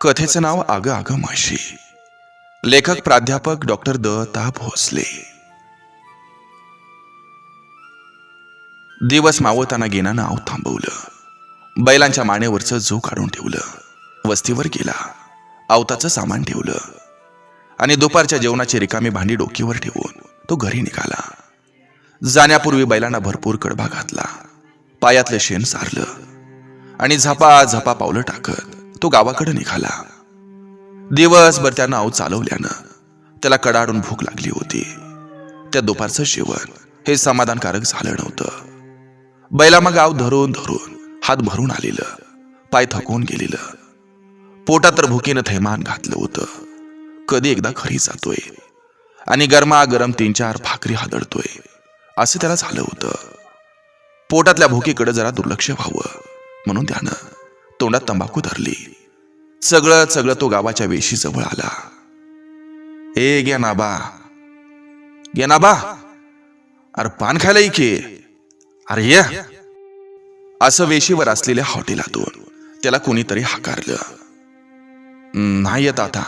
कथेचं नाव आग आग म्हशी. लेखक प्राध्यापक डॉक्टर द भोसले. दिवस मावळताना गेना नाव थांबवलं. बैलांच्या मानेवरचं जो काढून ठेवलं. वस्तीवर गेला. आवताचं सामान ठेवलं आणि दुपारच्या जेवणाची रिकामी भांडी डोकीवर ठेवून तो घरी निघाला. जाण्यापूर्वी बैलांना भरपूर कडबा घातला. पायातलं शेण सारलं आणि झपा झपा पावलं टाकत तो गावाकडे निघाला. दिवसभर त्यानं आव चालवल्यानं त्याला कडाडून भूक लागली होती. त्या दुपारचं जेवण हे समाधानकारक झालं नव्हतं. बैला मग आव धरून धरून हात भरून आलेलं, पाय थकवून गेलेलं. पोटात तर भुकीनं थैमान घातलं होतं. कधी एकदा घरी जातोय आणि गरमागरम 3-4 भाकरी हादळतोय असं त्याला झालं होतं. पोटातल्या भुकीकडे जरा दुर्लक्ष व्हावं म्हणून त्यानं तोंडात तंबाखू धरली. सगळं तो गावाच्या वेशी जवळ आला. ए गेनाबा, गेनाबा, अरे पान खायला इके, अरे ये. असं वेशीवर असलेल्या हॉटेलातून त्याला कोणीतरी हाकारलं. नाही येत आता,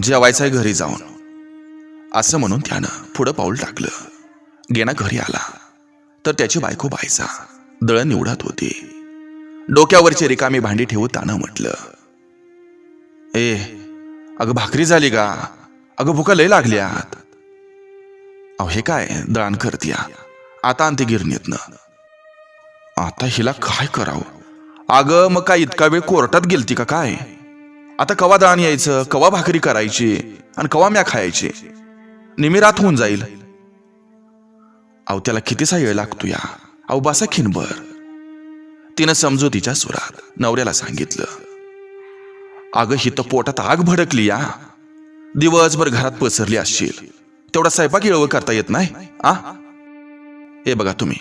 जेवायचंय घरी जाऊन, असं म्हणून त्यानं पुढं पाऊल टाकलं. गेना घरी आला तर त्याची बायको बायचा दळण निवडत होती. डोक्यावरची रिकामी भांडी ठेवून त्यानं म्हटलं, ए अगं भाकरी झाली का? अगं भुका लय लागल्यात. अहो हे काय दळण करतीया, आता आणते गिरणीतनं. आता हिला काय करावं? अगं मग काय इतका वेळ कोर्टात गेलती का काय? आता कवा दळण यायचं, कवा भाकरी करायची आणि कवा म्या खायची? निमी रात होऊन जाईल. अहो त्याला कितीसा वेळ लागतो या? अहो बसा खिनभर. तिनं समजुतीच्या सुरात नवऱ्याला सांगितलं. अगं ही तर पोटात आग भडकली या. दिवसभर घरात पसरली असशील, तेवढा स्वयंपाक येळवर करता येत नाही आ? हे बघा तुम्ही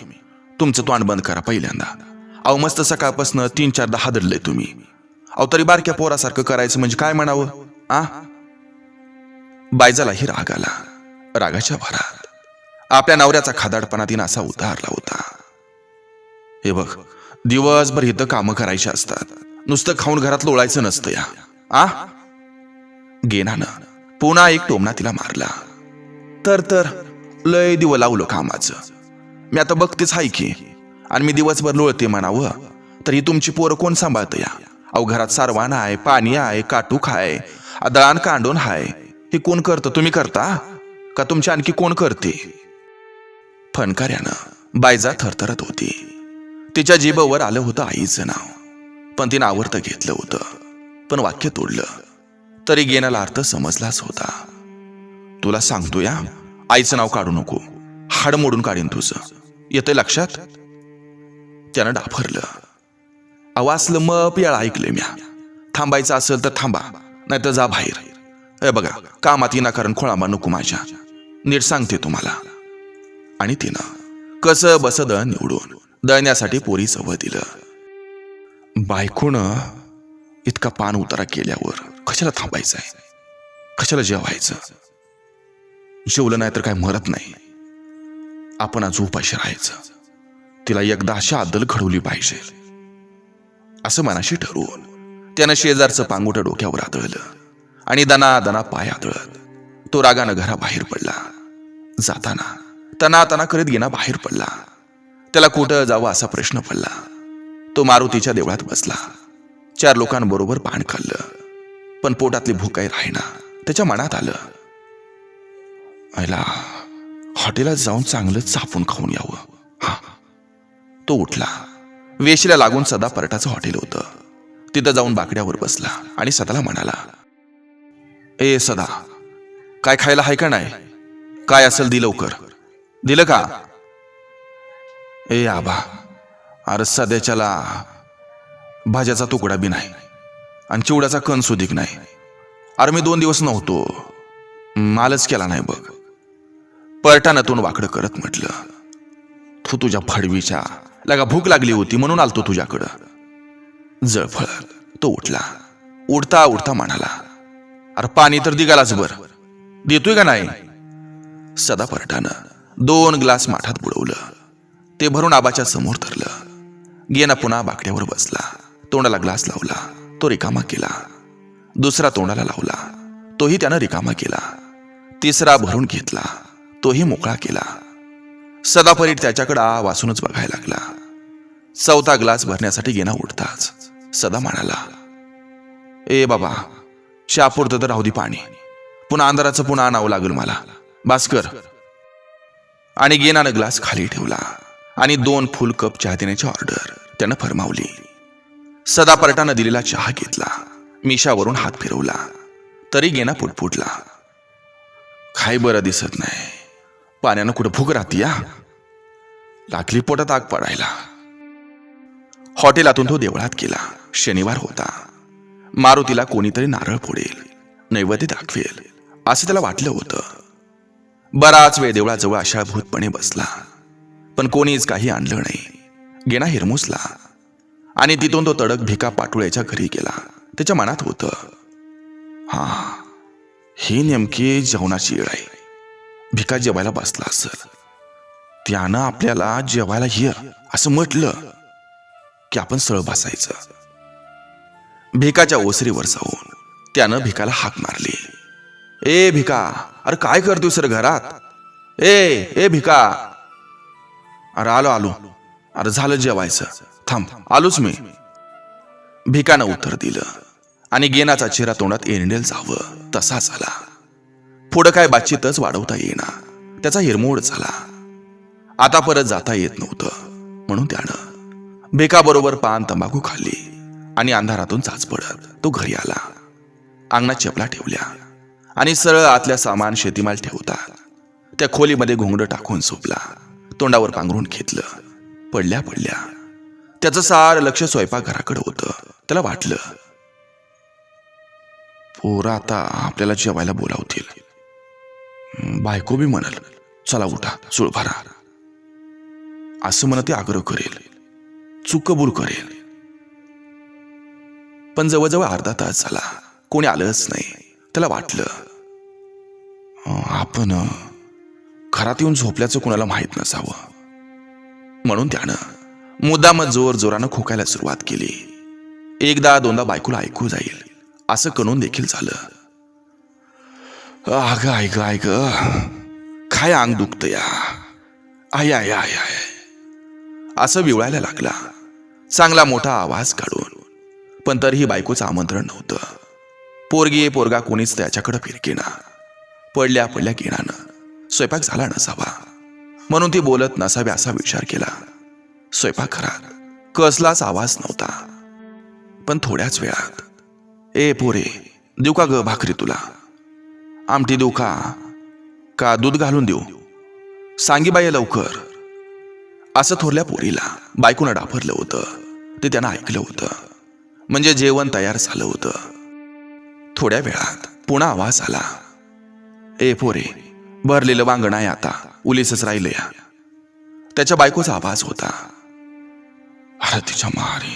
तुमचं तोंड बंद करा पहिल्यांदा. अहो मस्त सकाळपासून 3-4दा हादरलंय तुम्ही. अहो तरी बारक्या पोरासारखं करायचं म्हणजे काय म्हणावं आ? बायजालाही राग आला. रागाच्या भरात आपल्या नवऱ्याचा खादाडपणा तिनं असा उतारला होता. हे बघ दिवसभर इथं कामं करायची असतात, नुसतं खाऊन घरात लोळायचं नसतं या आ? गेनानं पुन्हा एक टोमणा तिला मारला. तर लय दिवं लावलं कामाचं. मी आता बघतेच हाय की, आणि मी दिवसभर लोळते म्हणावं तर ही तुमची पोरं कोण सांभाळतं या? अहो घरात सारवान आहे, पाणी आहे, काटूक आहे, दळण कांडून हाय. हे कोण करतं? तुम्ही करता का तुमची आणखी कोण करते? फणकाऱ्यानं बायजा थरथरत होती. तिच्या जीभवर आलं होतं आईचं नाव, पण तिनं आवडतं घेतलं होतं. पण वाक्य तोडलं तरी गेनाला अर्थ समजलाच होता. तुला सांगतो या, आईचं नाव काढू नको, हाड मोडून काढीन तुझं, येतंय लक्षात? त्यानं डाफरलं. आवाजलं मग पियाळ ऐकलंय म्या. थांबायचं असेल तर थांबा, नाही तर जा बाहेर. हे बघा कामात विनाकारण खोळांबा नको माझ्या, नीट सांगते तुम्हाला. आणि तिनं कसं बस दळण निवडून दळण्यासाठी पोरी सवय दिलं. बायकोनं इतका पान उतारा केल्यावर कशाला थांबायचंय? कशाला जेवायचं? जेवलं नाही तर काय मरत नाही. आपण आज उपाशी राहायचं. तिला एकदा अशी आदल घडवली पाहिजे असं मनाशी ठरवून त्यानं शेजारचं पांगोटं डोक्यावर आदळलं आणि दना पाय आदळत तो रागानं घराबाहेर पडला. जाताना तना करीत गेना बाहेर पडला. त्याला कुठं जावं असा प्रश्न पडला. तो मारुतीच्या देवळात बसला. 4 लोकांबरोबर पान खाल्लं, पण पोटातली भूक काही राहिना. त्याच्या मनात आलं, आईला हॉटेलात जाऊन चांगलं चापून खाऊन यावं. हा, तो उठला. वेशीला लागून सदा परटाचं हॉटेल होतं. तिथं जाऊन बाकड्यावर बसला आणि सदाला म्हणाला, ए सदा, काय खायला हाय का नाही? काय असेल दे लवकर. दिलं का? ए आबा, अरे सध्याच्याला भाज्याचा तुकडा बी नाही आणि चिवड्याचा कण सुधिक नाही. अरे मी 2 दिवस नव्हतो, मालच केला नाही बघ. परटानं तोंड वाकडं करत म्हटलं, तू तुझ्या फडवीच्या लगा भूक लागली होती म्हणून आलतो तुझ्याकडं. जळफळत तो उठला. उठता उठता म्हणाला, अरे पाणी तर दिगालाच बर, देतोय का नाही? सदा परटानं 2 ग्लास माठात बुडवलं. ते भरून आबाच्या समोर धरलं. गेना पुन्हा बाकड्यावर बसला. तोंडाला ग्लास लावला. तो रिकामा केला. दुसरा तोंडाला लावला, तोही त्यानं रिकामा केला. तिसरा भरून घेतला, तोही मोकळा केला. सदापरीट त्याच्याकडे वासूनच बघायला लागला. चौथा ग्लास भरण्यासाठी गेना उठताच सदा म्हणाला, ए बाबा, चहापुरतं तर राहू दे पाणी, पुन्हा अंधाराचं पुन्हा आणावं लागेल मला, भास्कर. आणि गेनानं ग्लास खाली ठेवला आणि 2 फुल कप चहा देण्याची ऑर्डर त्यानं फरमावली. सदापरटानं दिलेला चहा घेतला, मिशावरून हात फिरवला, तरी गेना पुटपुटला, काय बरं दिसत नाही, पाण्यानं कुठं भूक राहती या, लागली पोटात आग पडायला. हॉटेलातून तो देवळात गेला. शनिवार होता. मारुतीला कोणीतरी नारळ फोडेल, नैवेद्य दाखवेल असं त्याला वाटलं होतं. बराच वेळ देवळाजवळ आशाभूतपणे बसला, पण कोणीच काही आणलं नाही. गेना हिरमुसला आणि तिथून तो तडक भिका पाटोळ्याच्या घरी गेला. त्याच्या मनात होतं, हा, ही नेमकी जेवणाची वेळ आहे. भिका जेवायला बसला असेल, त्यानं आपल्याला जेवायला ये असं म्हटलं की आपण सरळ बसायचं. भिकाच्या ओसरीवर जाऊन त्यानं भिकाला हाक मारली, ए भिका, अरे काय करतोय सर घरात, ए भिका. अरे आलो आलो, अरे झालं जेवायचं, थांब आलोच मी. भिकानं उत्तर दिलं आणि गेनाचा चेहरा तोंडात एरंडेल जावं तसा झाला. पुढं काय बातचीतच वाढवता येईना. त्याचा हिरमोड झाला. आता परत जाता येत नव्हतं, म्हणून त्यानं भिकाबरोबर पान तंबाखू खाल्ली आणि अंधारातून चाच पडत तो घरी आला. अंगणात चपला ठेवल्या आणि सरळ आतल्या सामान शेतीमाल ठेवतात त्या खोलीमध्ये घोंगडं टाकून झोपला. तोंडावर पांघरून घेतलं. पडल्या पडल्या त्याचं सार लक्ष स्वयंपाकघराकडे होतं. त्याला वाटलं, पोरं आता आपल्याला जेवायला बोलावतील. बायको बी म्हणाल, चला उठा चूळ भरा, असं म्हणत ते आग्रह करेल, चूक कबूल करेल. पण जवळजवळ अर्धा तास झाला, कोणी आलंच नाही. त्याला वाटलं, आपण घरात येऊन झोपल्याचं कोणाला माहीत नसावं. म्हणून त्यानं मुद्दाम जोर जोरानं खोकायला सुरुवात केली. एकदा दोनदा बायकोला ऐकू जाईल असं कणून देखील झालं. अगं आय ग, काय अंग दुखतं या, आय आय आय आय असं विवळायला लागला, चांगला मोठा आवाज काढून. पण तरीही बायकोचं आमंत्रण नव्हतं. पोरगी पोरगा कोणीच त्याच्याकडे फिरकेना. पडल्या पडल्या गेणानं स्वयंपाक झाला नसावा, म्हणून ती बोलत नसावी असा विचार केला. स्वयंपाकघरात कसलाच आवाज नव्हता. पण थोड्याच वेळात, ए पोरे, देऊ का ग भाकरी तुला, आमटी देऊ का दूध घालून देऊ, सांगी बाई लवकर. असं थोरल्या पोरीला बायकोनं डाफरलं होतं. ते त्यानं ऐकलं होतं, म्हणजे जेवण तयार झालं होतं. थोड्या वेळात पुन्हा आवाज आला, ए पोरे, भरलेलं वांगण आहे आता, उलीसच राहिलं या. त्याच्या बायकोचा आवाज होता. अरे तिच्या मारे,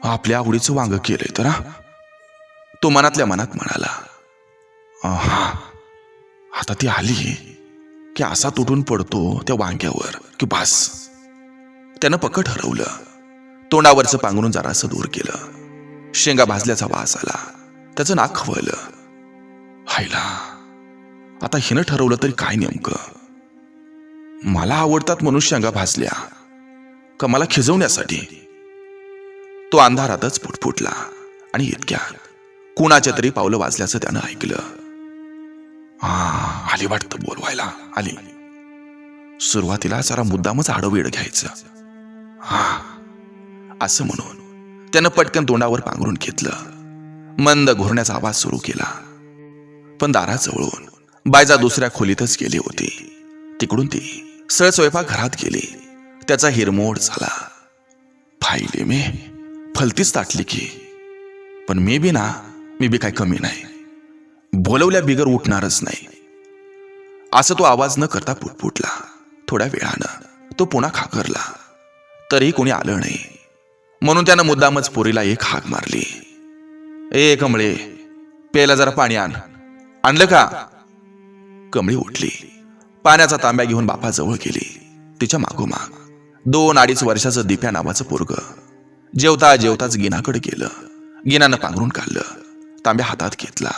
आपल्या आवडीचं वांग केलंय तर. तो मनातल्या मनात म्हणाला, हा, आता ती आली की असा तुटून पडतो त्या वांग्यावर की बास. त्यानं पक्क ठरवलं. तोंडावरचं पांघरून जरासं दूर केलं. शेंगा भाजल्याचा वास आला. त्याचं नाक खवळलं. हायला, आता हिनं ठरवलं तरी काय नेमकं, मला आवडतात म्हणून शेंगा भाजल्या का मला खिजवण्यासाठी. तो अंधारातच फुटफुटला आणि इतक्यात कुणाच्या तरी पावलं वाजल्याचं त्यानं ऐकलं. आली वाटतं बोलवायला आली. सुरुवातीला जरा मुद्दामच आडवेड घ्यायचं, असं म्हणून त्यानं पटकन तोंडावर पांघरून घेतलं. मंद घोरण्याचा आवाज सुरू केला. पण दाराजवळून बायजा दुसऱ्या खोलीतच गेली होती. तिकडून ती सरळ स्वयंपाक घरात गेली. त्याचा हिरमोड झाला. फाईले मी फलतीच ताटली की, पण मी बी काय कमी नाही, बोलवल्या बिगर उठणारच नाही. असं तो आवाज न करता पुटपुटला. थोड्या वेळानं तो पुन्हा खाकरला. तरीही कोणी आलं नाही, म्हणून त्यानं मुद्दामच पोरीला एक हाक मारली, ए कमळे, प्यायला जरा पाणी आणलं का. कमळी उठली. पाण्याचा तांब्या घेऊन बापाजवळ गेली. तिच्या मागोमाग 2-2.5 वर्षाचं दिप्या नावाचं पोरग जेवता जेवताच गिनाकडे गेलं. गिनानं पांघरून काढलं. तांब्या हातात घेतला.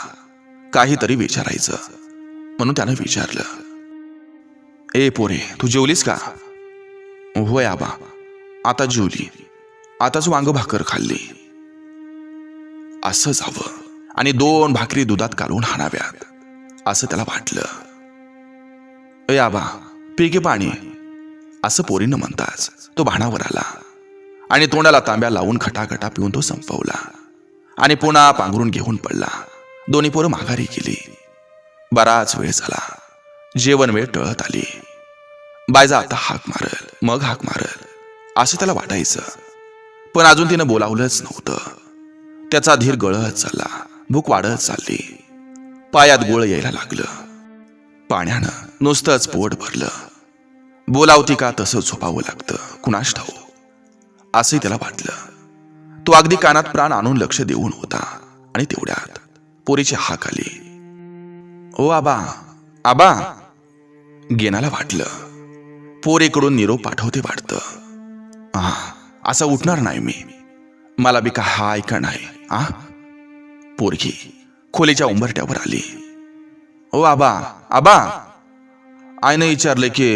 काहीतरी विचारायचं म्हणून त्यानं विचारलं, ए पोरे, तू जेवलीस का? होय आबा, आता जेवली. आताच वांग भाकर खाल्ली. असं जावं आणि 2 भाकरी दुधात काढून हाणाव्यात असं त्याला वाटलं. ए आबा, पी की पाणी, असं पोरीनं म्हणताच तो भाणावर आला आणि तोंडाला तांब्या लावून खटाखटा पिऊन तो संपवला आणि पुन्हा पांघरून घेऊन पडला. दोन्ही पोरं माघारी गेली. बराच वेळ झाला. जेवण वेळ टळत आली. बायजा आता हाक मारल, मग हाक मारल असं त्याला वाटायचं. पण अजून तिनं बोलावलंच नव्हतं. त्याचा धीर गळत चालला. भूक वाढत चालली. पायात गोळ यायला लागलं. पाण्यानं नुसतंच पोट भरलं. बोलावती का तसं झोपावं लागतं कुणास ठाऊ असंही त्याला वाटलं. तो अगदी कानात प्राण आणून लक्ष देऊन होता आणि तेवढ्यात पोरीची हाक आली. ओ आबा, आबा. गेनाला वाटलं पोरीकडून निरोप पाठवते वाटतं. असं उठणार नाही मी, मला बी काय हाय का नाही. पोरगी खोलीच्या उंबरट्यावर आली. ओ आबा, आबा. आईनं विचारले की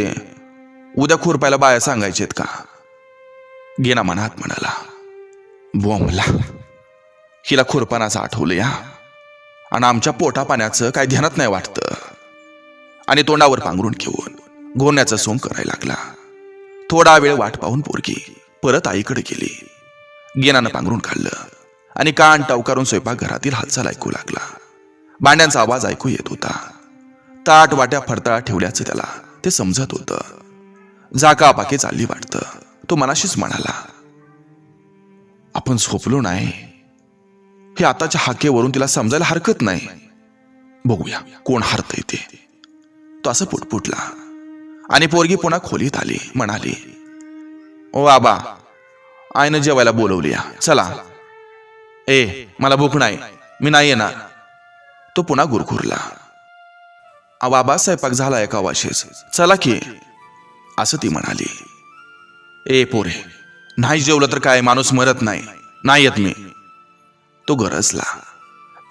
उद्या खुरपायला बाया सांगायचेत का? गेना मनात म्हणाला, बोंबला, हिला खुरपानाचं आठवलं या, आणि आमच्या पोटा पाण्याचं काय ध्यानात नाही वाटतं. आणि तोंडावर पांघरून घेऊन घोरण्याचं सोंग करायला लागला. थोडा वेळ वाट पाहून पोरगी परत आईकडे गेली. गेनानं पांघरून खाल्लं आणि कान टवकारून स्वयंपाकघरातील हालचाल ऐकू लागला. भांड्यांचा आवाज ऐकू येत होता. ताट वाट्या फडतळा ठेवल्याचं त्याला ते समजत होतं. जाका पाके चालली वाटतं. तो मनाशीच म्हणाला, आपण झोपलो नाही हे आताच्या हाकेवरून तिला समजायला हरकत नाही. बघूया कोण हारतंय ते. तो असं पुटपुटला आणि पोरगी पुन्हा खोलीत आली. म्हणाली, ओ आबा, आईनं जेवायला बोलवली या, चला. ए, मला भूक नाही, मी नाही येणार. तो पुन्हा गुरगुरला. बाबा, स्वयंपाक झाला एका वाशेस, चला की, असं ती म्हणाली. ए पोरे, नाही जेवलं तर काय माणूस मरत नाही, नाही येत मी. तो गरजला.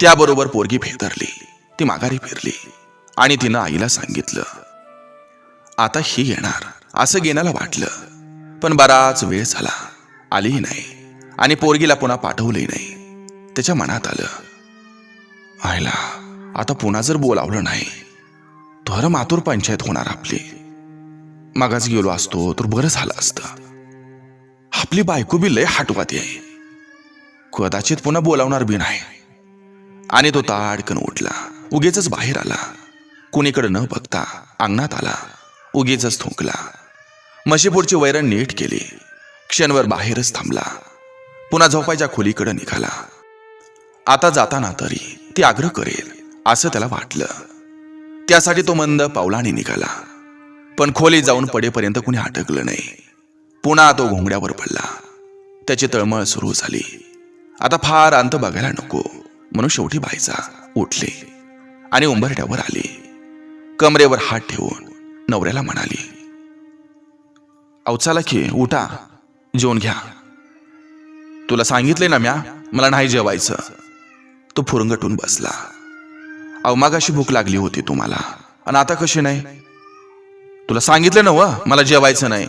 त्याबरोबर पोरगी फेदरली. ती माघारी फिरली आणि तिनं आईला सांगितलं. आता ही येणार असं गेनाला वाटलं. पण बराच वेळ झाला, आलीही नाही आणि पोरगीला पुन्हा पाठवलंही नाही. त्याच्या मनात आलं, आईला आता पुन्हा जर बोलावलं नाही तर मातूर पंचायत होणार आपली. मागाच गेलो असतो तर बरं झालं असतं. आपली बायको बी लय हाटवाती आहे, कदाचित पुन्हा बोलावणार बी नाही. आणि तो ताडकन उठला. उगीच बाहेर आला. कुणीकडे न बघता अंगणात आला. उगीच थुंकला. म्हशीपुढची वैरण नीट केली. क्षणभर बाहेरच थांबला. पुन्हा झोपायच्या खोलीकडे निघाला. आता जाताना तरी ती आग्रह करेल असं त्याला वाटलं. त्यासाठी तो मंद पावलाने निघाला. पण खोली जाऊन पडेपर्यंत कुणी अटकलं नाही. पुन्हा तो घोंगड्यावर पडला. त्याची तळमळ सुरू झाली. आता फार अंत बघायला नको म्हणून शेवटी बायचा उठली आणि उंबरट्यावर आली. कमरेवर हात ठेवून नवऱ्याला म्हणाली, चला की, उठा, जेवून घ्या. तुला सांगितले ना म्या, मला नाही जेवायचं. तो फुरंगटून बसला. मागाशी भूक लागली होती तुम्हाला, आणि आता कशी नाही? तुला सांगितलं ना व मला जेवायचं नाही.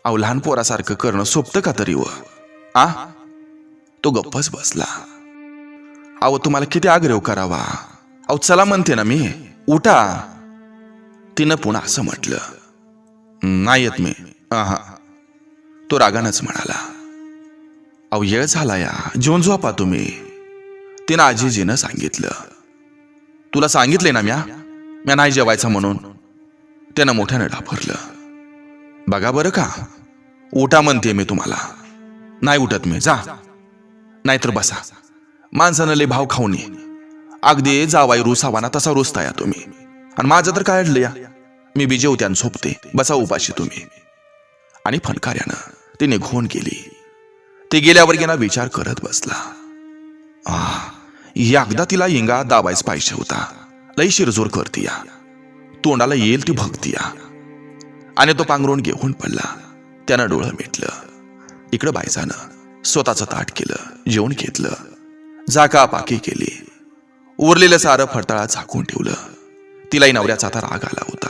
लहान पोरासारखं करणं सोपतं का तरी व? तो गप्पच बसला. तुम्हाला किती आग्रह करावा? चला म्हणते ना मी, उठा. तिनं पुन्हा असं म्हटलं, नाही येत मी. तो रागानच म्हणाला, येळ झाला या, जेवून झोपा तुम्ही. तिनं आजीजीनं सांगितलं. तुला सांगितले ना म्या नाही जेवायचं म्हणून. त्यानं मोठ्यानं डाफरलं. बघा बरं का, उठा म्हणते मी तुम्हाला. नाही उठत मी, जा. नाहीतर बसा. माणसानं लय भाव खाऊ नये. अगदी जावाई रुसावाना तसा रुसता या तुम्ही. आणि माझं तर काय अडलं या, मी बी जेवत्यान झोपते, बसा उपाशी तुम्ही. आणि फनकार्यानं ती निघून गेली. ती गेल्यावर गेला विचार करत बसला. एकदा तिला इंगा दाबायच पाहिजे होता. लई शिरजोर करते या, तोंडाला येईल ती भक्ती या. आणि तो पांघरून घेऊन पडला. त्यानं डोळं मिटलं. इकडं बायजानं स्वतःचं ताट केलं, जेवण घेतलं. झाकापाकी केली. उरलेलं सारं फडताळा झाकून ठेवलं. तिलाही नवऱ्याचा आता राग आला होता.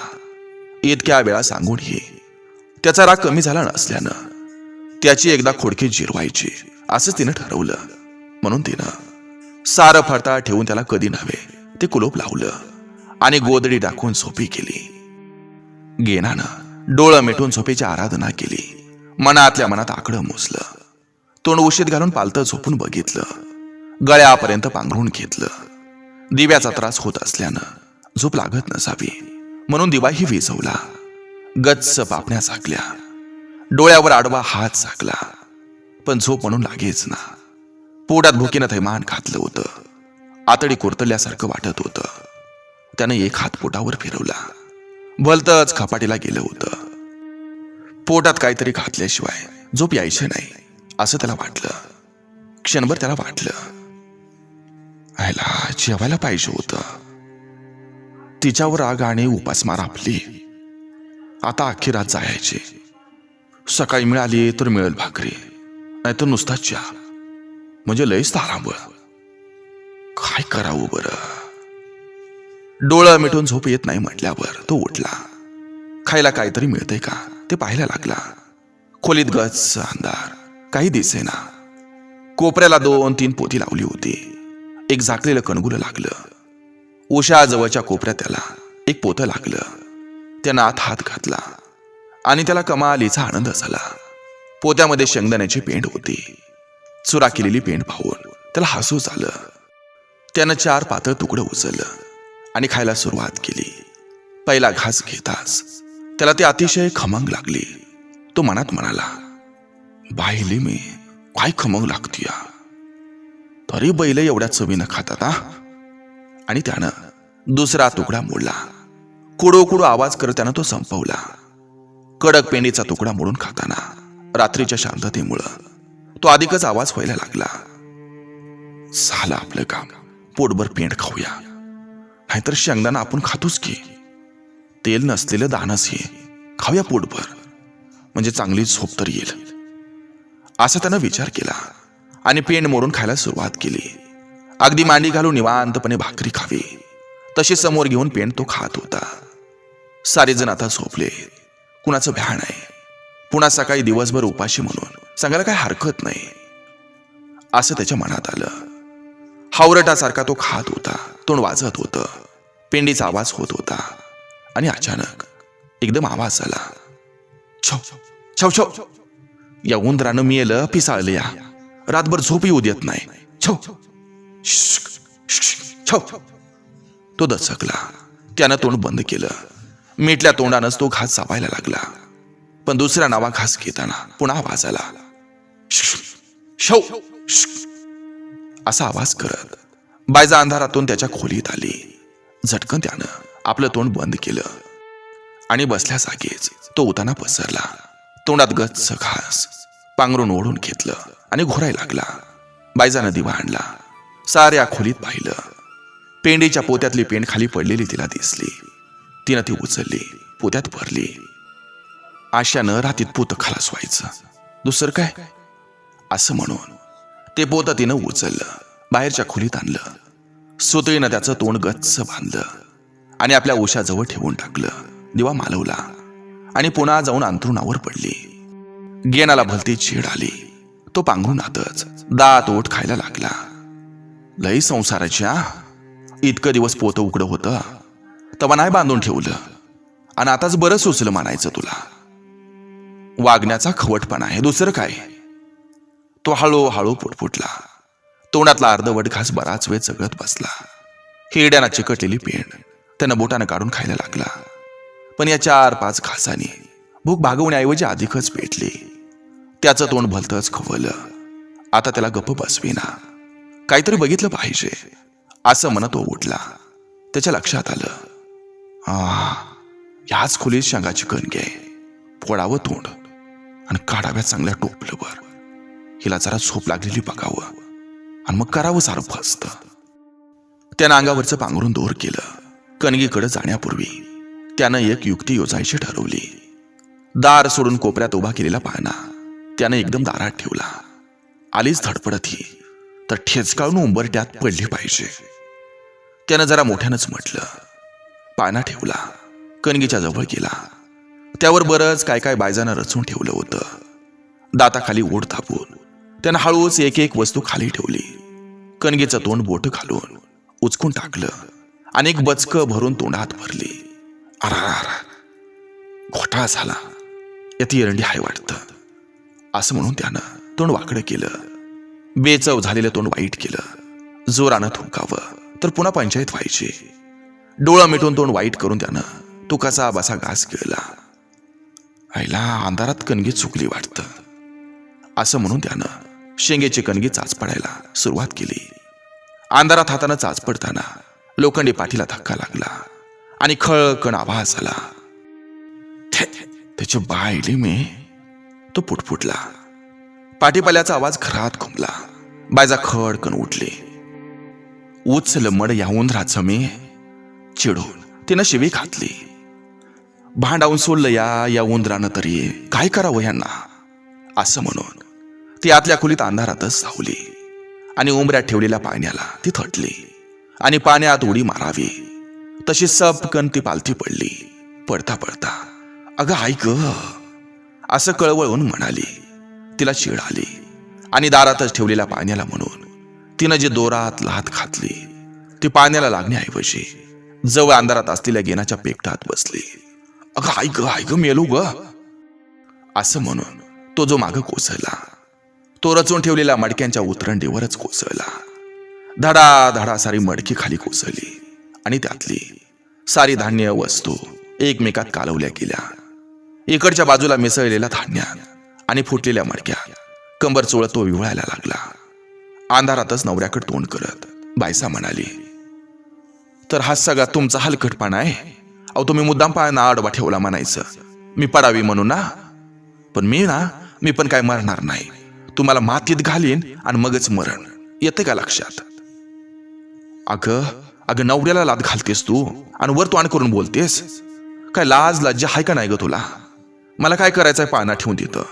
इतक्या वेळा सांगूनही त्याचा राग कमी झाला नसल्यानं त्याची एकदा खोडकी जिरवायची असंच तिनं ठरवलं. म्हणून तिनं सारं फडताळ ठेवून त्याला कधी नव्हे ते कुलूप लावलं आणि गोदडी टाकून झोपी केली. गेनानं डोळं मिटून झोपेची आराधना केली. मनातल्या मनात आकडं मोजलं. तोंड उशीत घालून पालतं झोपून बघितलं. गळ्यापर्यंत पांघरून घेतलं. दिव्याचा त्रास होत असल्यानं झोप लागत नसावी म्हणून दिवाही विझवला. गच्च पापण्या झाकल्या. डोळ्यावर आडवा हात झाकला. पण झोप म्हणून लागेच ना. पोटात भुकीनं थैमान घातलं होतं. आतडी कुरतल्यासारखं वाटत होतं. त्यानं एक हात पोटावर फिरवला. भलतच खपाटीला गेलं होतं. पोटात काहीतरी घातल्याशिवाय झोप यायची नाही असं त्याला वाटलं. क्षणभर त्याला वाटलं आयला जेवायला पाहिजे होतं. तिच्यावर राग आणि उपासमार आपली. आता अख्खी रात जायची. सकाळी मिळाली तर मिळेल भाकरी, नाहीतर नुसता चहा. म्हणजे लयच तारांबळ. काय करावं बरं. डोळं मिटून झोप येत नाही म्हटल्यावर तो उठला. खायला काहीतरी मिळतंय का ते पाहायला लागला. खोलीत गच्च अंधार, काही दिसेना. कोपऱ्याला 2-3 पोती लावली होती. एक झाकलेलं कणगुलं लागलं. उशाजवळच्या कोपऱ्यात त्याला एक पोतं लागलं. त्यानं आत हात घातला आणि त्याला कमालीचा आनंद झाला. पोत्यामध्ये शेंगदाण्याची पेंड होती. चुरा केलेली पेंड पाहून त्याला हसू झालं. त्यानं 4 पातळ तुकडं उचललं आणि खायला सुरुवात केली. पहिला घास घेताच त्याला ते अतिशय खमंग लागली. तो मनात म्हणाला, बाईली मी काय खमंग लागतीया. तरी बैल एवढ्या चवीनं खातात हा. आणि त्यानं दुसरा तुकडा मोडला. कुडो कुडो आवाज करत त्यानं तो संपवला. कडक पेंडीचा तुकडा मोडून खाताना रात्रीच्या शांततेमुळं तो अधिकच आवाज व्हायला लागला. झालं आपलं काम. पोटभर पेंड खाऊया, नाहीतर शेंगदाणा आपण खातोच की. तेल नसलेलं दाणच हे खाऊया पोटभर, म्हणजे चांगली झोप तर येईल असा त्यानं विचार केला आणि पेंड मोडून खायला सुरुवात केली. अगदी मांडी घालून निवांतपणे भाकरी खावी तशी समोर घेऊन पेंड तो खात होता. सारे जण आता झोपले. कुणाचं भ्या नाही. पुन्हा सकाळी दिवसभर उपाशी म्हणून सांगायला काय हरकत नाही असं त्याच्या मनात आलं. हावरटासारखा तो खात होता. तोंड वाजत होतं. पेंडीचा आवाज होत होता. आणि अचानक एकदम आवाज आला, छव छव छव. या उंदरानं मेलं पिसाळलं या. रातभर झोप येऊ देत नाही. छव छव. तो दचकला. त्यानं तोंड बंद केलं. मिटल्या तोंडानंच तो घास चावायला लागला. पण दुसऱ्या नावा घास घेताना पुन्हा आवाज आला, शव असा आवाज करत बायजा अंधारातून त्याच्या खोलीत आली. झटकन त्यानं आपलं तोंड बंद केलं आणि बसल्या जागेच तो उताना पसरला. तोंडात गच्च घास पांघरून ओढून घेतलं आणि घोरायला लागला. बायजानं दिवा आणला. साऱ्या खोलीत पाहिलं. पेंडीच्या पोत्यातली पेंड खाली पडलेली तिला दिसली. तिनं ती उचलली, पोत्यात भरली. आशानं रातीत पोतं खालास व्हायचं, दुसरं काय असं म्हणून ते पोतं तिनं उचललं, बाहेरच्या खोलीत आणलं. सुतळीनं त्याचं तोंड गच्च बांधलं आणि आपल्या उशाजवळ ठेवून टाकलं. दिवा मालवला आणि पुन्हा जाऊन अंथरुणावर पडली. गेनाला भलती चीड आली. तो पांघरून आतच दात ओठ खायला लागला. लई संसाराच्या. इतकं दिवस पोतं उघडं होतं तेव्हा नाही बांधून ठेवलं आणि आताच बरं सुचलं म्हणायचं तुला. वागण्याचा खवटपणा आहे, दुसरं काय. तो हळूहळू पुटपुटला. तोंडातला अर्धवट घास बराच वेळ चगळत बसला. हिरड्यानं चिकटलेली पेंड त्यानं बोटानं काढून खायला लागला. पण या 4-5 घासांनी भूक भागवण्याऐवजी अधिकच पेटली. त्याचं तोंड भलतंच खवलं. आता त्याला गप्प बसवेना. काहीतरी बघितलं पाहिजे असं म्हणत तो उठला. त्याच्या लक्षात आलं, ह्याच खोलीत शेंगाची कणगी आहे. फोडावं तोंड आणि काढाव्या चांगल्या टोपलंवर. हिला जरा झोप लागलेली बघावं आणि मग करावं सारं फस्त. त्यानं अंगावरचं पांघरून दूर केलं. कणगीकडे जाण्यापूर्वी त्यानं एक युक्ती योजायची ठरवली. दार सोडून कोपऱ्यात उभा केलेला पाळणा त्यानं एकदम दारात ठेवला. आलीच धडपडत ही तर ठेचकाळून उंबरट्यात पडली पाहिजे. त्यानं जरा मोठ्यानंच म्हटलं. पाना ठेवला, कणगीच्या जवळ गेला. त्यावर बरंच काय काय बायजानं रचून ठेवलं होतं. दाताखाली ओठ दाबून त्यानं हळूच एक एक वस्तू खाली ठेवली. कणगीचं तोंड बोट घालून उचकून टाकलं आणि एक बचकं भरून तोंडात भरली. अरा, घोटाळा झाला, यात एरंडी हाय वाटतं, असं म्हणून त्यानं तोंड वाकडं केलं. बेचव झालेलं तोंड वाईट केलं. जोरानं थुंकावं तर पुन्हा पंचायत व्हायची. डोळं मिटून तोंड वाईट करून त्यानं तो कसा बसा घास गिळला. आईला अंधारात कणगी चुकली वाटतं, असं म्हणून त्यानं शेंगेची कणगी चाचपडायला सुरुवात केली. अंधारात हातानं चाचपडताना लोखंडी पाठीला धक्का लागला आणि खळकण आवाज आला. त्याची बायली मी. तो पुटपुटला. पाठीपाल्याचा आवाज घरात घुमला. बायजा खडकन उठली. उचल मड या उंदराचं मी. चिडून तिनं शिवी घातली. भांडावून सोडलं या उंदरानं तरी काय करावं यांना, असं म्हणून ती आतल्या खोलीत अंधारातच सावली आणि उंबऱ्यात ठेवलेल्या पाण्याला ती थटली आणि पाण्यात उडी मारावी तशी सपकन ती पालथी पडली. पडता पडता अगं ऐक, असं कळवळून म्हणाली. तिला चीड आली आणि दारातच ठेवलेल्या पाण्याला म्हणून तिनं जी दोरात लाथ घातली ती पाण्याला लागण्याऐवजी जवळ अंधारात असलेल्या गेनाच्या पेकटात बसली. अगं ऐक मेलो ग, असं म्हणून तो जो मागं कोसळला तो रचून ठेवलेल्या मडक्यांच्या उतरंडीवरच कोसळला. धडा धडा सारी मडकी खाली कोसळली आणि त्यातली सारी धान्य वस्तू एकमेकात कालवल्या गेल्या. इकडच्या बाजूला मिसळलेल्या धान्यात आणि फुटलेल्या मडक्या कंबर चोळत तो विवळायला लागला. अंधारातच नवऱ्याकडे तोंड करत बायसा म्हणाली, तर हा सगळा तुमचा हलकटपणा आहे. अहो तुम्ही मुद्दाम पायांना आडवा ठेवला म्हणायचं, मी पडावी म्हणून ना. पण मी पण काय मरणार नाही. तुम्हाला मातीत घालीन आणि मगच मरण. येते का लक्षात? अगं नवऱ्याला लाद घालतेस तू आणि वर तोंड करून बोलतेस. काय लाज लज्जा हाय का नाही ग तुला? मला काय करायचंय पाना ठेवून तिथं?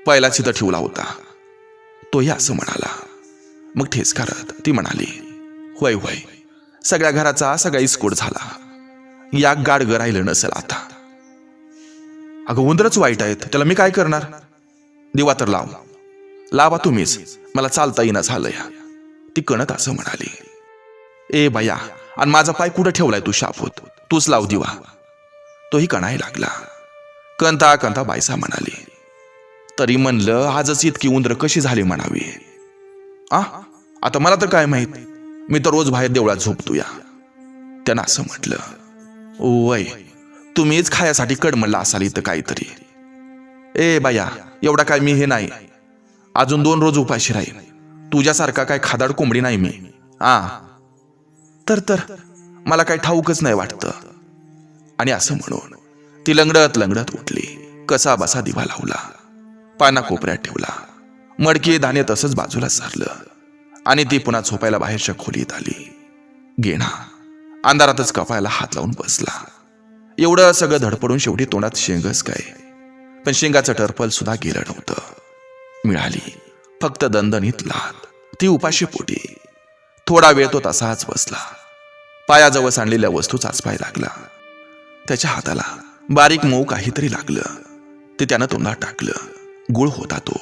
पहिलाच तिथं ठेवला होता. तोही असं म्हणाला. मग ठेस करत ती म्हणाली, होय सगळ्या घराचा सगळा इस्कोट झाला. या गाडगं राहिलं नसेल आता. अगं उंदरच वाईट आहेत, त्याला मी काय करणार? दिवा तर लावा तुम्हीच, मला चालता येईना झालंय. ती कणत असं म्हणाली. ए बाया, आणि माझा पाय कुठं ठेवलाय तू शापूत? तूच लाव दिवा. तोही कणाय लागला. कंता बायसा म्हणाली, तरी म्हणलं आजच इतकी उंदर कशी झाली म्हणावी. आता मला तर काय माहित, मी तर रोज बाहेर देवळात झोपतो या. त्यानं असं म्हटलं. वय तुम्हीच खायासाठी कडमडला असाल इथं काहीतरी. ए बाया, एवढा काय मी हे नाही. अजून 2 रोज उपाशी राहील. तुझ्यासारखा काय खादाड कोंबडी नाही मी. तर मला काय ठाऊकच नाही वाटतं. आणि असं म्हणून ती लंगडत उठली. कसा बसा दिवा लावला, पाना कोपऱ्यात ठेवला. मडकी धान्य तसंच बाजूला सारलं आणि ती पुन्हा झोपायला बाहेरच्या खोलीत आली. गेणा अंधारातच कपायला हात लावून बसला. एवढं सगळं धडपडून शेवटी तोंडात शेंगच काय, पण शेंगाचं टरपल सुद्धा गेलं नव्हतं. मिळाली फक्त दणदणीत लाथ. ती उपाशी पोटी थोडा वेळ तो तसाच बसला. पायाजवळ सांडलेल्या वस्तू चाचपाय लागला. त्याच्या हाताला बारीक मऊ काहीतरी लागलं. ते त्यानं तोंडात टाकलं. गुळ होता तो.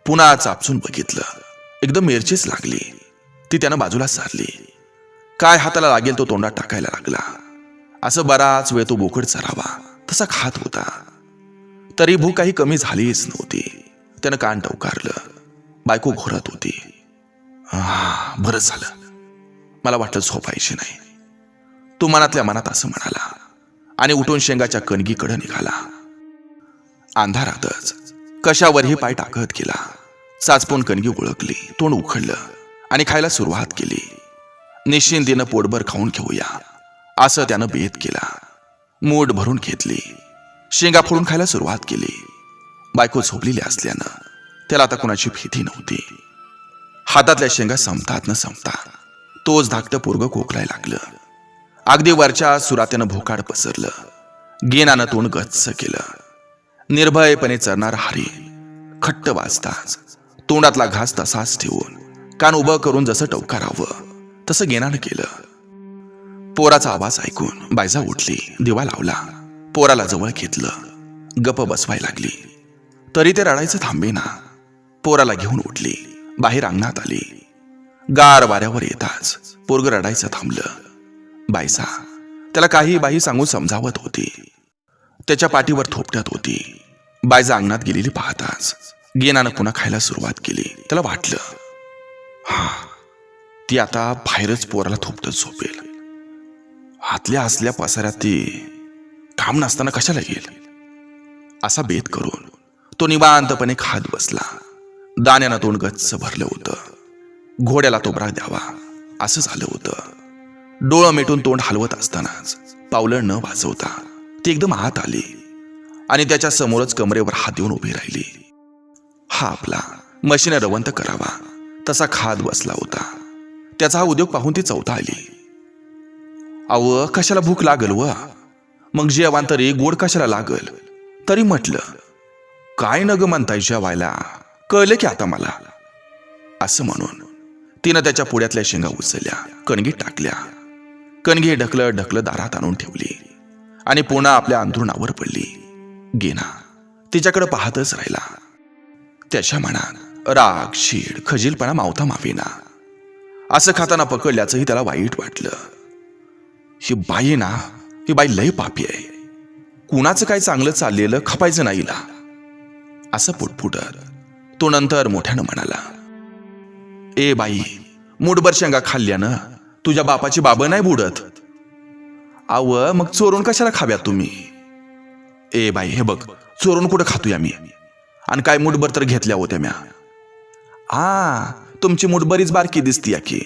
पुन्हा चापसून बघितलं. एकदम मिरचीच लागली. ती त्यानं बाजूला सारली. काय हाताला लागेल तो तोंडात टाकायला लागला. असं बराच वेळ तो बोकड चरावा तसा खात होता. तरी भूक काही कमी झालीच नव्हती. त्यानं कान टवकारलं. बायको घोरत होती. बरं झालं, मला वाटलं झोपायची नाही. तो मनातल्या मनात असं म्हणाला आणि उठून शेंगाच्या कणगीकडे निघाला. अंधारातच कशावरही पाय टाकत गेला. चाचपून कणगी ओळखली. तोंड उखडलं आणि खायला सुरुवात केली. निश्चिंतीनं पोटभर खाऊन घेऊया असं त्यानं बेत केला. मूठ भरून घेतली. शेंगा फोडून खायला सुरुवात केली. बायको झोपलेली असल्यानं त्याला आता कुणाची भीती नव्हती. हातातल्या शेंगा संपतात न संपतात तोच धाकटं पोरगं खोकलाय लागलं. अगदी वरच्या सुरात्यानं भोकाड पसरलं. गेनानं तोंड गच्च केलं. निर्भयपणे चरणारा हरी खट्ट वाजताच तोंडातला घास तसाच ठेवून कान उभं करून जसं टवकारावं तसं गेनानं केलं. पोराचा आवाज ऐकून बायजा उठली, दिवा लावला, पोराला जवळ घेतलं, गप्प बसवाय लागली. तरी ते रडायचं थांबेना. पोराला घेऊन उठली, बाहेर अंगणात आली. गार वाऱ्यावर येताच पोरग रडायचं थांबलं. बायसा त्याला काही बाई सांगून समजावत होती, त्याच्या पाठीवर थोपटत होती. बायजा अंगणात गेलेली पाहताच गेनानं पुन्हा खायला सुरुवात केली. त्याला वाटलं, हा ती आता बाहेरच पोराला थोपटत झोपेल. हातल्या असल्या पसाऱ्यात ती काम नसताना कशाला येईल, असा बेत करून तो निवांतपणे खात बसला. दाण्यानं तोंड गच्च भरलं होतं. घोड्याला तोबरा द्यावा असं झालं होतं. डोळं मिटून तोंड हलवत असतानाच पावलं न वाजवता ती एकदम आत आली आणि त्याच्या समोरच कमरेवर हात देऊन उभी राहिली. हा आपला मशीन रवंत करावा तसा खात बसला होता. त्याचा हा उद्योग पाहून ती चौथा आली. अव कशाला भूक लागल व, मग जेवण तरी गोड कशाला लागल. तरी म्हटलं, काय न ग म्हणताय जेवायला, कळलं की आता मला, असं म्हणून तिनं त्याच्या पुढ्यातल्या शेंगा उचलल्या, कणगी टाकल्या. कणगी ढकलत ढकलत दारात आणून ठेवली आणि पुन्हा आपल्या अंथरुणावर पडली. गेना तिच्याकडे पाहतच राहिला. त्याच्या मनात राग, शीड, खजीलपणा मावता मावेना. असं खाताना पकडल्याचंही त्याला वाईट वाटलं. ही बाई आहे ना, ही बाई लय पापी आहे. कुणाचं काय चांगलं चाललेलं खपायचं नाही हिला, असं पुटपुटत तो नंतर मोठ्यानं म्हणाला, ए बाई, मुठभर शेंगा खाल्ल्यानं तुझ्या बापाची बाबं नाही बुडत. आव मग चोरून कशाला खाव्यात तुम्ही. ए बाई, हे बघ, चोरून कुठं खातोय आम्ही, आणि काय मुठभर तर घेतल्या होत्या म्या. तुमची मुठभरीच बारकी दिसती या की.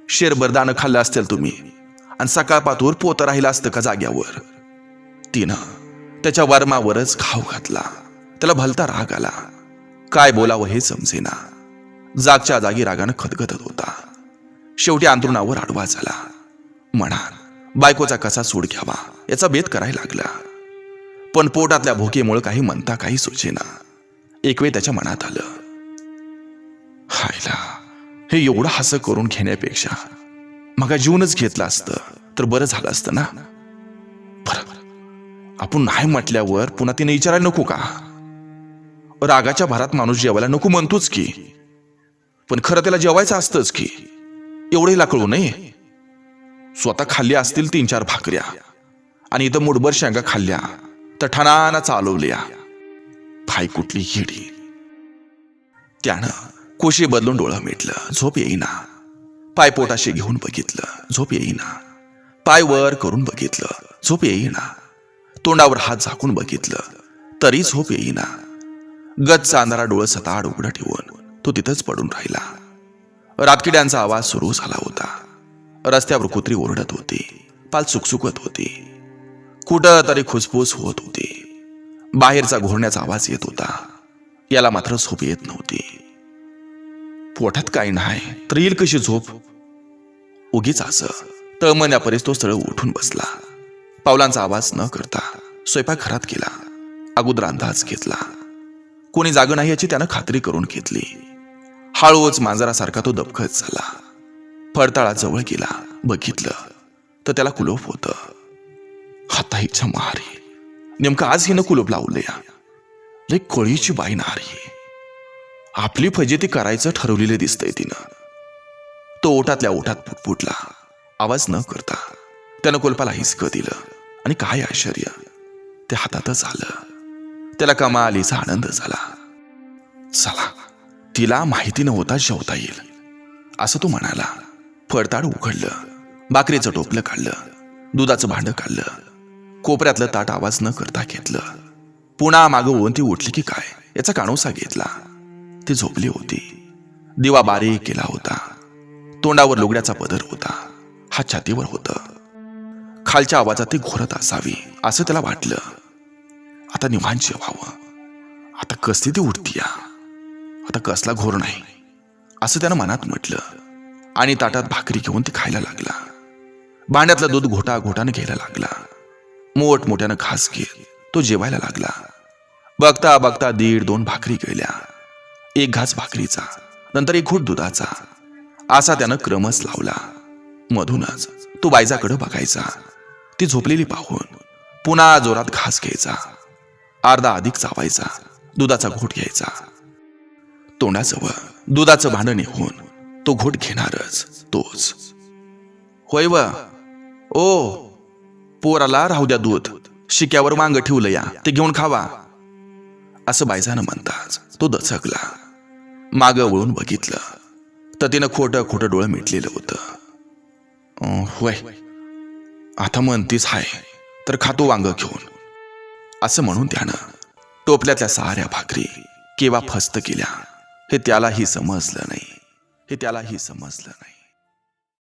शेरभर दाणं खाल्लं असतील तुम्ही, आणि सकाळपातूर पोतं राहिलं असतं का जाग्यावर. तिनं त्याच्या वर्मावरच घाव घातला. त्याला भलता राग आला. काय बोलावं हे समजेना. जागच्या जागी रागानं खदखदत होता. शेवटी अंथरुणावर आडवा झाला. म्हणाल बायकोचा कसा सूड घ्यावा याचा बेत करायला लागला. पण पोटातल्या भुकेमुळे काही म्हणता काही सुचेना. एक वेळ त्याच्या मनात आलं, हायला, हे एवढं हसं करून घेण्यापेक्षा मग जीवनच घेतला असतं तर बरं झालं असतं ना. बरं, आपण नाही म्हटल्यावर पुन्हा तिने विचारायला नको का. रागाच्या भरात माणूस जेवायला नको म्हणतोच की, पण खरं त्याला जेवायचं असतंच की. एवढेला कळू नये. स्वतः खाल्ल्या असतील 3-4 भाकऱ्या आणि इथं मुठभर शेंगा खाल्ल्या तर ठणाना चालवल्या. भाई कुठली हिडी. त्यानं कोशी बदलून डोळं मिटलं, झोप येईना. पाय पोटाशी घेऊन बघितलं, झोप येईना. पाय वर करून बघितलं, झोप येईना. तोंडावर हात झाकून बघितलं तरी झोप येईना. गच्च अंधारा डोळं सताड उघडं ठेवून तो तिथंच पडून राहिला. रातकिड्यांचा आवाज सुरू झाला होता. रस्त्यावर कुत्री ओरडत होती, पाल चुकचुकत होती, कुठं तरी खुसफुस होत होती. बाहेरचा घोरण्याचा आवाज येत होता. याला मात्र झोप येत नव्हती. पोटात काही नाही तर येईल कशी झोप. उगीच असं तळमण्यापरीस तो सरळ उठून बसला. पावलांचा आवाज न करता स्वयंपाकघरात गेला. अगोदर अंदाज घेतला. कोणी जागं नाही याची त्यानं खात्री करून घेतली. हळूच मांजरासारखा तो दबखत झाला. फडताळात जवळ गेला. बघितलं तर त्याला कुलूप होतं. आता हिच्या मारी, नेमकं आज हिनं कुलूप लावलंय. लय कळीची बाई नारी. आपली फजिती करायचं ठरवलेलं दिसतंय तिनं. तो ओठातल्या ओठात फुटफुटला. आवाज न करता त्यानं कुलपाला हिसकं दिलं आणि काय आश्चर्य, ते हातातच आलं. त्याला कमालीचा आनंद झाला. चला, तिला माहिती नव्हता जेवता येईल असं तो म्हणाला. फडताड उघडलं. भाकरीचं टोपलं काढलं. दुधाचं भांडं काढलं. कोपऱ्यातलं ताट आवाज न करता घेतलं. पुन्हा मागं वळून ती उठली की काय याचा कानोसा घेतला. ती झोपली होती. दिवा बारीक केला होता. तोंडावर लुगड्याचा पदर होता. हात छातीवर होतं. खालच्या आवाजात ती घोरत असावी असं त्याला वाटलं. आता निवांत जेवावं. आता कसली ती उठतीया, आता कसला घोर नाही असं त्यानं मनात म्हटलं आणि ताटात भाकरी घेऊन ती खायला लागला. भांड्यातलं दूध घोटा घोटाने घ्यायला लागला. मोठमोठ्यानं घास घेत तो जेवायला लागला. बघता बघता 1.5-2 भाकरी गेल्या. एक घास भाकरीचा, नंतर एक घोट दुधाचा. असा त्यानं क्रमच लावला. मधूनच तो बायजाकडे बघायचा. ती झोपलेली पाहून पुन्हा जोरात घास घ्यायचा. अर्धा अधिक चावायचा. दुधाचा घोट घ्यायचा. तोंडाजवळ दुधाचं भांडं नेऊन तो घोट घेणारच तोच. होय व ओ, पोराला राहू द्या दूध, शिक्यावर वांग ठेवलं या, ते घेऊन खावा, असं बायजानं म्हणताच तो दचकला. मागं वळून बघितलं तर तिनं खोटं खोटं डोळं मिटलेलं होतं. होय, आता म्हणतीच हाय तर खातो वांग घेऊन, असं म्हणून त्यानं टोपल्यातल्या साऱ्या भाकरी केव्हा फस्त केल्या हे त्यालाही समजलं नाही.